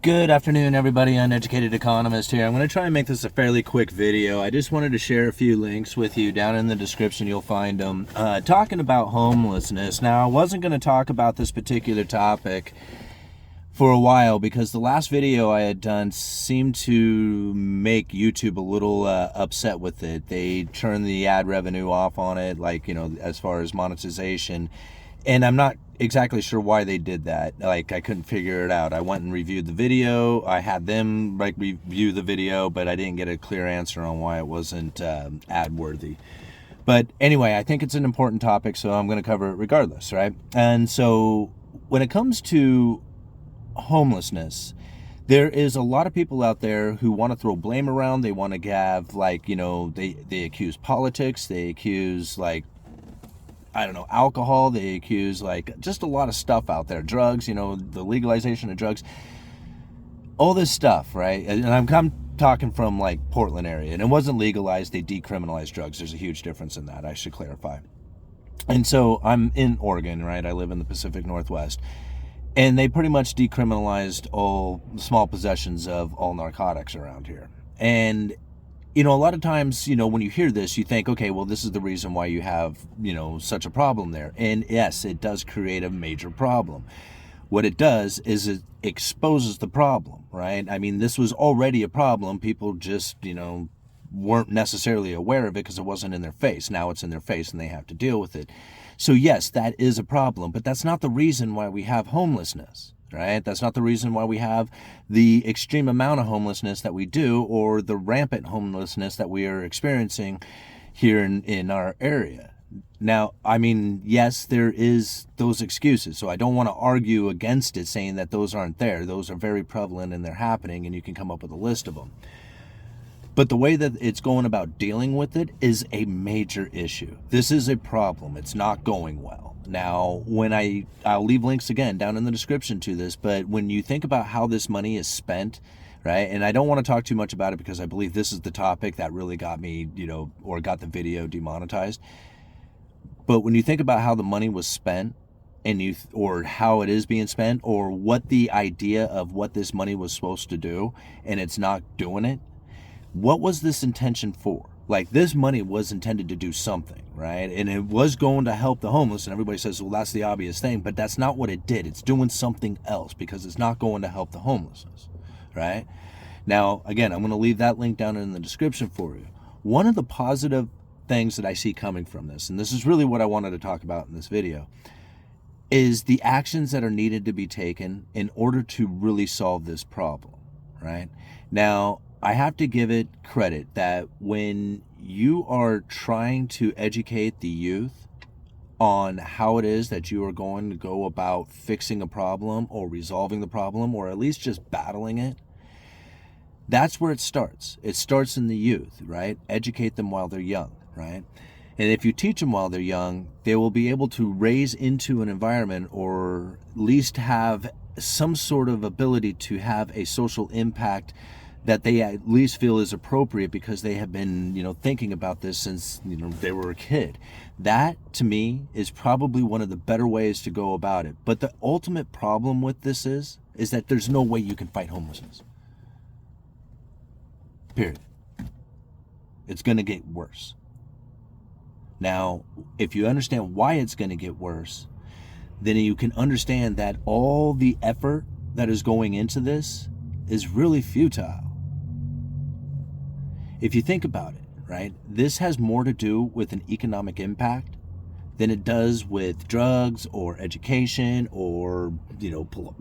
Good afternoon, everybody. Uneducated Economist here. I'm going to try and make this a fairly quick video. I just wanted to share a few links with you. Down in the description, you'll find them. Talking about homelessness. Now, I wasn't going to talk about this particular topic for a while because the last video I had done seemed to make YouTube a little upset with it. They turned the ad revenue off on it, like, as far as monetization. And I'm not exactly sure why they did that. Like, I couldn't figure it out. I went and reviewed the video. I had them review the video, but I didn't get a clear answer on why it wasn't ad worthy. But anyway, I think it's an important topic, so I'm going to cover it regardless, right? And so when it comes to homelessness, there is a lot of people out there who want to throw blame around. They want to have, they accuse politics. They accuse, alcohol. They accuse, just a lot of stuff out there. Drugs, the legalization of drugs. All this stuff, right? And I'm talking from, Portland area. And it wasn't legalized. They decriminalized drugs. There's a huge difference in that, I should clarify. And so I'm in Oregon, right? I live in the Pacific Northwest. And they pretty much decriminalized all small possessions of all narcotics around here. And a lot of times, when you hear this, you think, okay, well, this is the reason why you have, such a problem there. And yes, it does create a major problem. What it does is it exposes the problem, right? I mean, this was already a problem. People just, weren't necessarily aware of it because it wasn't in their face. Now it's in their face and they have to deal with it. So yes, that is a problem, but that's not the reason why we have homelessness. Right? That's not the reason why we have the extreme amount of homelessness that we do, or the rampant homelessness that we are experiencing here in our area. Now, I mean, yes, there is those excuses. So I don't want to argue against it, saying that those aren't there. Those are very prevalent and they're happening, and you can come up with a list of them. But the way that it's going about dealing with it is a major issue. This is a problem. It's not going well. Now, I'll leave links again down in the description to this, but when you think about how this money is spent, right? And I don't want to talk too much about it because I believe this is the topic that really got me, or got the video demonetized. But when you think about how the money was spent, or how it is being spent, or what the idea of what this money was supposed to do, and it's not doing it, what was this intention for? This money was intended to do something, right? And it was going to help the homeless, and everybody says, well, that's the obvious thing, but that's not what it did. It's doing something else because it's not going to help the homelessness, right? Now, again, I'm going to leave that link down in the description for you. One of the positive things that I see coming from this, and this is really what I wanted to talk about in this video, is the actions that are needed to be taken in order to really solve this problem, right? Now, I have to give it credit that when you are trying to educate the youth on how it is that you are going to go about fixing a problem or resolving the problem, or at least just battling it, that's where it starts. It starts in the youth, right? Educate them while they're young, right? And if you teach them while they're young, they will be able to raise into an environment, or at least have some sort of ability to have a social impact that they at least feel is appropriate because they have been, thinking about this since, they were a kid. That, to me, is probably one of the better ways to go about it. But the ultimate problem with this is that there's no way you can fight homelessness. Period. It's going to get worse. Now, if you understand why it's going to get worse, then you can understand that all the effort that is going into this is really futile. If you think about it, right, this has more to do with an economic impact than it does with drugs or education or,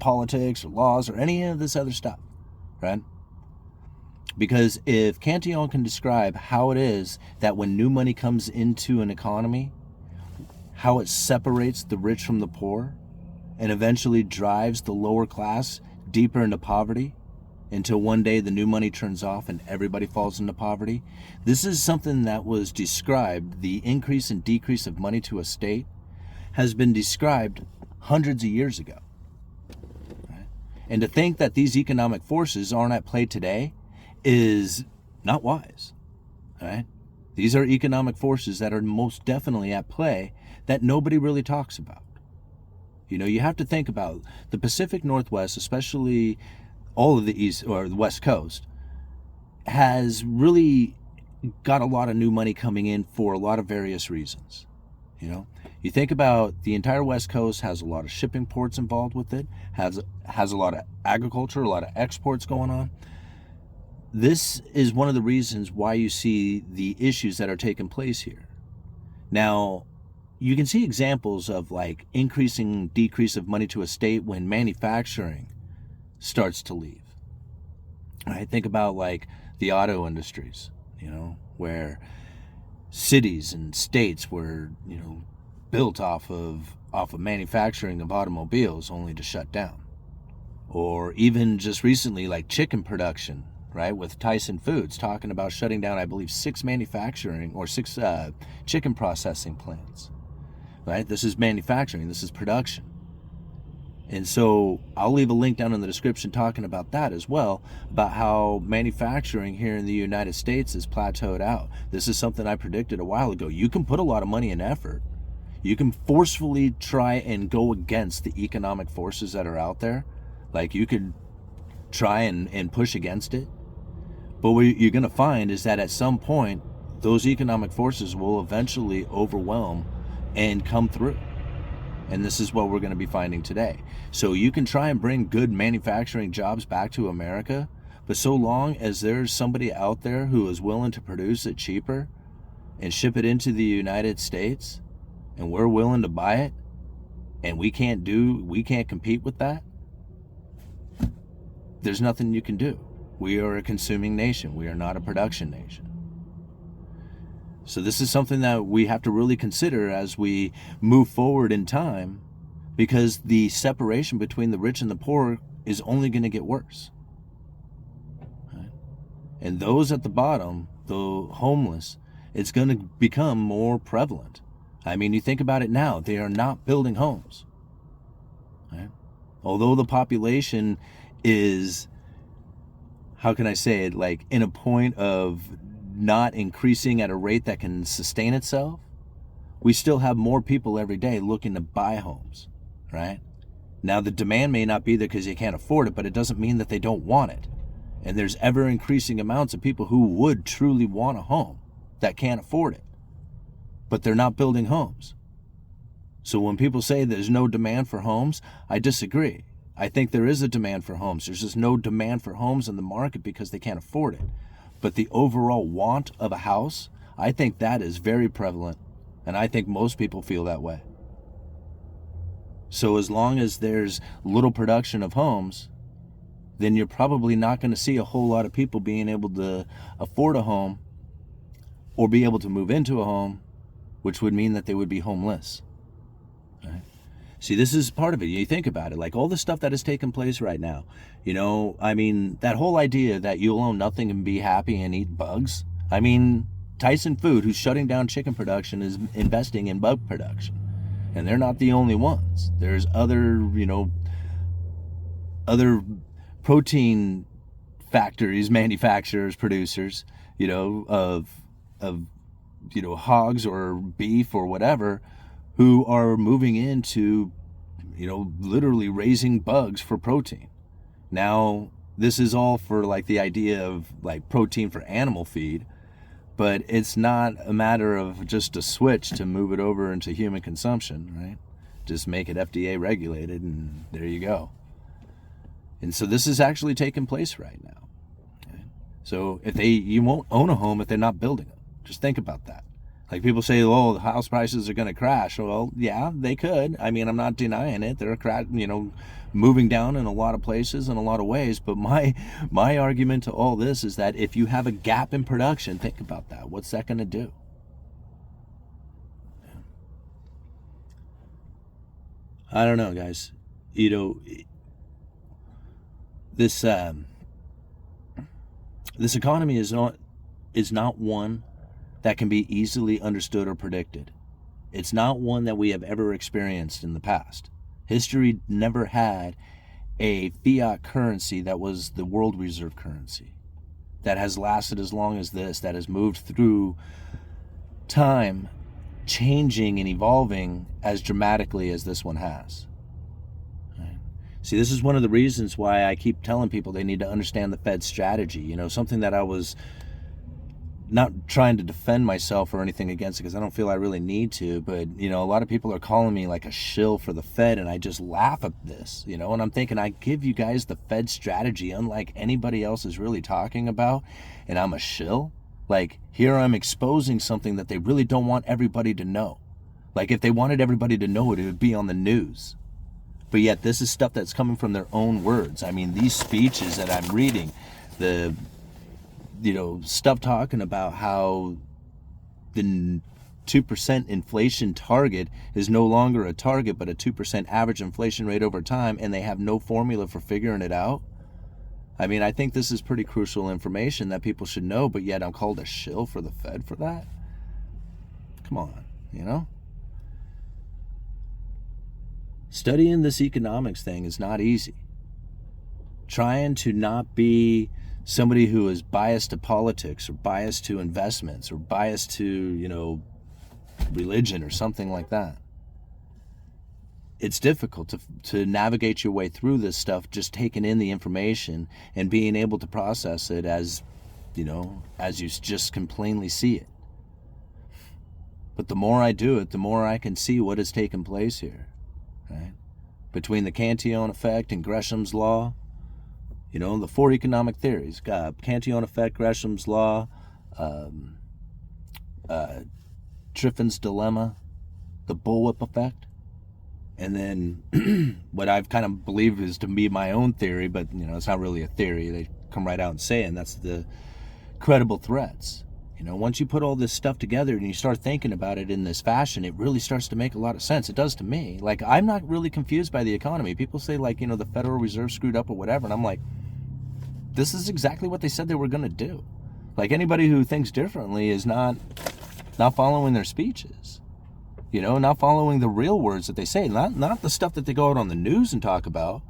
politics or laws or any of this other stuff, right? Because if Cantillon can describe how it is that when new money comes into an economy, how it separates the rich from the poor and eventually drives the lower class deeper into poverty, until one day the new money turns off and everybody falls into poverty. This is something that was described, the increase and decrease of money to a state has been described hundreds of years ago. Right? And to think that these economic forces aren't at play today is not wise. Right? These are economic forces that are most definitely at play that nobody really talks about. You have to think about the Pacific Northwest, especially all of the East or the West Coast has really got a lot of new money coming in for a lot of various reasons. You know, you think about the entire West Coast has a lot of shipping ports involved with it, has a lot of agriculture, a lot of exports going on. This is one of the reasons why you see the issues that are taking place here. Now, you can see examples of like increasing decrease of money to a state when manufacturing starts to leave. Right? Think about like the auto industries, you know, where cities and states were, you know, built off of manufacturing of automobiles only to shut down. Or even just recently, like chicken production, right, with Tyson Foods talking about shutting down, I believe, 6 chicken processing plants. Right? This is manufacturing, this is production. And so I'll leave a link down in the description talking about that as well, about how manufacturing here in the United States is plateaued out. This is something I predicted a while ago. You can put a lot of money and effort. You can forcefully try and go against the economic forces that are out there. Like you could try and push against it. But what you're going to find is that at some point, those economic forces will eventually overwhelm and come through. And this is what we're going to be finding today. So you can try and bring good manufacturing jobs back to America, but so long as there's somebody out there who is willing to produce it cheaper and ship it into the United States, and we're willing to buy it, and we can't compete with that, there's nothing you can do. We are a consuming nation. We are not a production nation. So this is something that we have to really consider as we move forward in time, because the separation between the rich and the poor is only going to get worse. Right? And those at the bottom, the homeless, it's going to become more prevalent. I mean, you think about it now, they are not building homes. Right? Although the population is, how can I say it, like in a point of not increasing at a rate that can sustain itself, we still have more people every day looking to buy homes, right? Now, the demand may not be there because they can't afford it, but it doesn't mean that they don't want it. And there's ever increasing amounts of people who would truly want a home that can't afford it, but they're not building homes. So when people say there's no demand for homes, I disagree. I think there is a demand for homes. There's just no demand for homes in the market because they can't afford it. But the overall want of a house, I think that is very prevalent. And I think most people feel that way. So as long as there's little production of homes, then you're probably not going to see a whole lot of people being able to afford a home or be able to move into a home, which would mean that they would be homeless. Right? See, this is part of it. You think about it, like all the stuff that is taking place right now. You know, I mean, that whole idea that you'll own nothing and be happy and eat bugs. I mean, Tyson Food, who's shutting down chicken production, is investing in bug production. And they're not the only ones. There's other, other protein factories, manufacturers, producers, of hogs or beef or whatever, who are moving into, literally raising bugs for protein. Now, this is all for like the idea of like protein for animal feed, but it's not a matter of just a switch to move it over into human consumption, right? Just make it FDA regulated and there you go. And so this is actually taking place right now. Okay? So you won't own a home if they're not building them. Just think about that. Like people say, oh, the house prices are going to crash. Well, yeah, they could. I mean, I'm not denying it. They're moving down in a lot of places in a lot of ways. But my argument to all this is that if you have a gap in production, think about that. What's that going to do? I don't know, guys. This economy is not one that can be easily understood or predicted. It's not one that we have ever experienced in the past. History never had a fiat currency that was the world reserve currency, that has lasted as long as this, that has moved through time, changing and evolving as dramatically as this one has. Right? See, this is one of the reasons why I keep telling people they need to understand the Fed's strategy. Something that I was not trying to defend myself or anything against it, because I don't feel I really need to, but a lot of people are calling me like a shill for the Fed, and I just laugh at this, and I'm thinking, I give you guys the Fed strategy unlike anybody else is really talking about, and I'm a shill. Like, here I'm exposing something that they really don't want everybody to know. Like, if they wanted everybody to know it, it would be on the news. But yet this is stuff that's coming from their own words. I mean, these speeches that I'm reading, the stuff talking about how the 2% inflation target is no longer a target, but a 2% average inflation rate over time, and they have no formula for figuring it out. I mean, I think this is pretty crucial information that people should know, but yet I'm called a shill for the Fed for that? Come on, Studying this economics thing is not easy. Trying to not be somebody who is biased to politics or biased to investments or biased to, religion or something like that. It's difficult to navigate your way through this stuff, just taking in the information and being able to process it as you just can plainly see it. But the more I do it, the more I can see what has taken place here, right? Between the Cantillon effect and Gresham's law, the four economic theories, Cantillon effect, Gresham's law, Triffin's dilemma, the bullwhip effect, and then what I've kind of believed is to be my own theory, but it's not really a theory. They come right out and say it, and that's the credible threats. Once you put all this stuff together and you start thinking about it in this fashion, it really starts to make a lot of sense. It does to me. Like, I'm not really confused by the economy. People say, like, the Federal Reserve screwed up or whatever, and I'm like, this is exactly what they said they were going to do. Like, anybody who thinks differently is not following their speeches. Not following the real words that they say. Not the stuff that they go out on the news and talk about.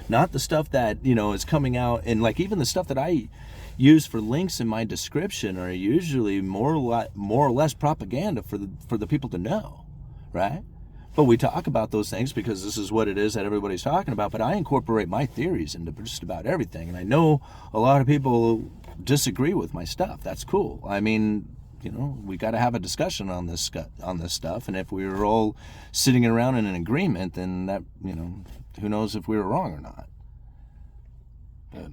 Not the stuff that, is coming out. And, like, even the stuff that I use for links in my description are usually more or less propaganda for the people to know, right? But we talk about those things because this is what it is that everybody's talking about. But I incorporate my theories into just about everything. And I know a lot of people disagree with my stuff. That's cool. I mean, we got to have a discussion on this stuff. And if we were all sitting around in an agreement, then that, who knows if we were wrong or not. But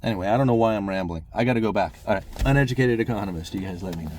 anyway, I don't know why I'm rambling. I got to go back. All right, Uneducated Economist, you guys let me know.